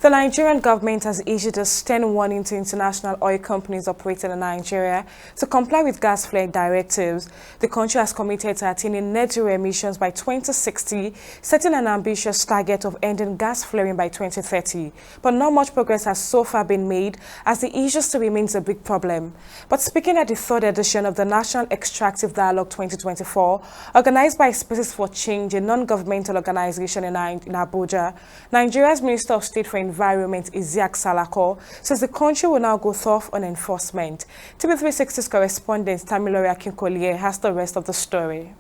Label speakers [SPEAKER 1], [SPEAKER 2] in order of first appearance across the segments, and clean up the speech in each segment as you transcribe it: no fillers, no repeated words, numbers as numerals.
[SPEAKER 1] The Nigerian government has issued a stern warning to international oil companies operating in Nigeria to comply with gas flaring directives. The country has committed to attaining net zero emissions by 2060, setting an ambitious target of ending gas flaring by 2030. But not much progress has so far been made, as the issue still remains a big problem. But speaking at the third edition of the National Extractive Dialogue 2024, organized by Spaces for Change, a non-governmental organization in Abuja, Nigeria's Minister of State for Environment, Isiaq Salako, says the country will now go tough on enforcement. TV360's correspondent Tamilore Akinkolie has the rest of the story.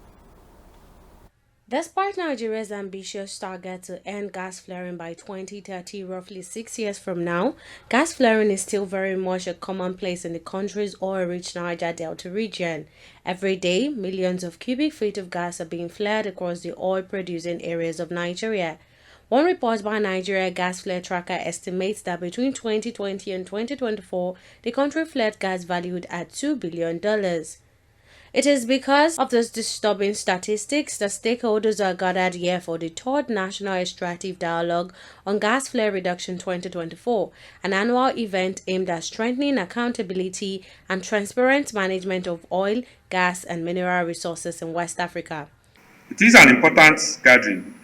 [SPEAKER 2] Despite Nigeria's ambitious target to end gas flaring by 2030, roughly 6 years from now, gas flaring is still very much a commonplace in the country's oil-rich Niger Delta region. Every day, millions of cubic feet of gas are being flared across the oil-producing areas of Nigeria. One report by Nigeria Gas Flare Tracker estimates that between 2020 and 2024, the country flared gas valued at $2 billion. It is because of these disturbing statistics that stakeholders are gathered here for the third National Extractive Dialogue on Gas Flare Reduction 2024, an annual event aimed at strengthening accountability and transparent management of oil, gas, and mineral resources in West Africa.
[SPEAKER 3] It is an important gathering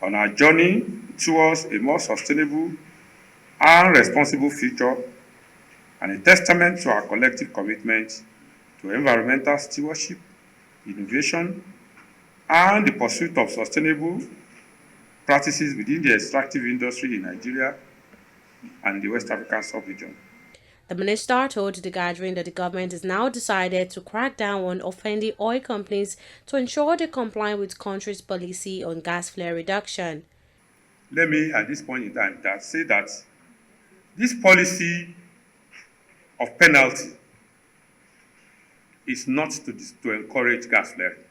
[SPEAKER 3] on our journey towards a more sustainable and responsible future, and a testament to our collective commitment to environmental stewardship, innovation, and the pursuit of sustainable practices within the extractive industry in Nigeria and the West African sub-region.
[SPEAKER 2] The minister told the gathering that the government has now decided to crack down on offending oil companies to ensure they comply with country's policy on gas flare reduction.
[SPEAKER 3] Let me, at this point in time, say that this policy of penalty is not to encourage gas flaring.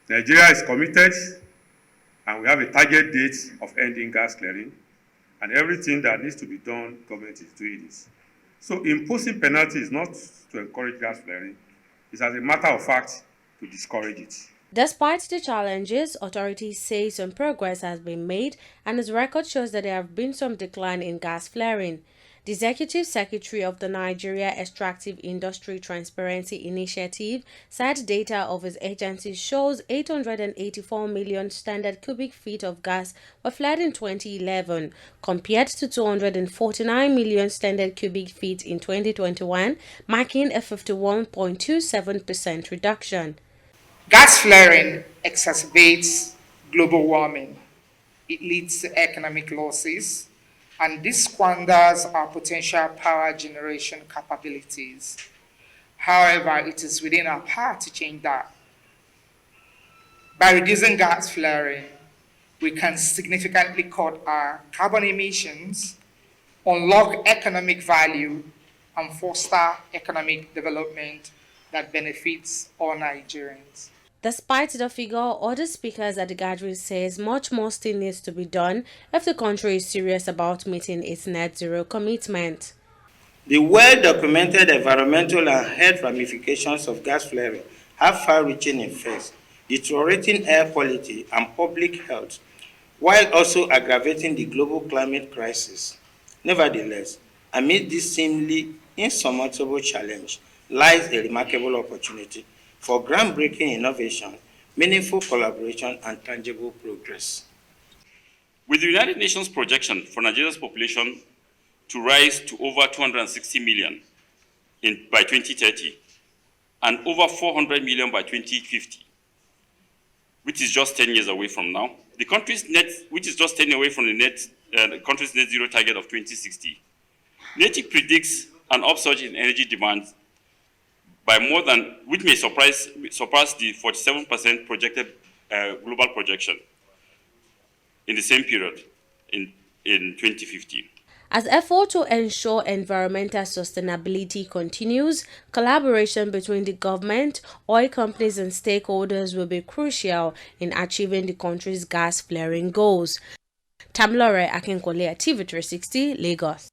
[SPEAKER 3] Nigeria is committed, and we have a target date of ending gas flaring, and everything that needs to be done, government is doing this. So imposing penalty is not to encourage gas flaring, it's as a matter of fact to discourage it.
[SPEAKER 2] Despite the challenges, authorities say some progress has been made, and its record shows that there have been some decline in gas flaring. The Executive Secretary of the Nigeria Extractive Industry Transparency Initiative said data of his agency shows 884 million standard cubic feet of gas were flared in 2011, compared to 249 million standard cubic feet in 2021, marking a 51.27% reduction.
[SPEAKER 4] Gas flaring exacerbates global warming. It leads to economic losses, and this squanders our potential power generation capabilities. However, it is within our power to change that. By reducing gas flaring, we can significantly cut our carbon emissions, unlock economic value, and foster economic development that benefits all Nigerians.
[SPEAKER 2] Despite the figure, other speakers at the gathering says much more still needs to be done if the country is serious about meeting its net zero commitment.
[SPEAKER 5] The well-documented environmental and health ramifications of gas flaring have far-reaching effects, deteriorating air quality and public health, while also aggravating the global climate crisis. Nevertheless, amid this seemingly insurmountable challenge lies a remarkable opportunity for groundbreaking innovation, meaningful collaboration, and tangible progress.
[SPEAKER 6] With the United Nations projection for Nigeria's population to rise to over 260 million by 2030 and over 400 million by 2050, which is just 10 years away from now, the country's which is just 10 years away from the country's net zero target of 2060, NATIC predicts an upsurge in energy demand by more than, which may surpass the 47% projected global projection in the same period in 2050.
[SPEAKER 2] As effort to ensure environmental sustainability continues, collaboration between the government, oil companies and stakeholders will be crucial in achieving the country's gas flaring goals. Tamilore Akinkolie, TV360, Lagos.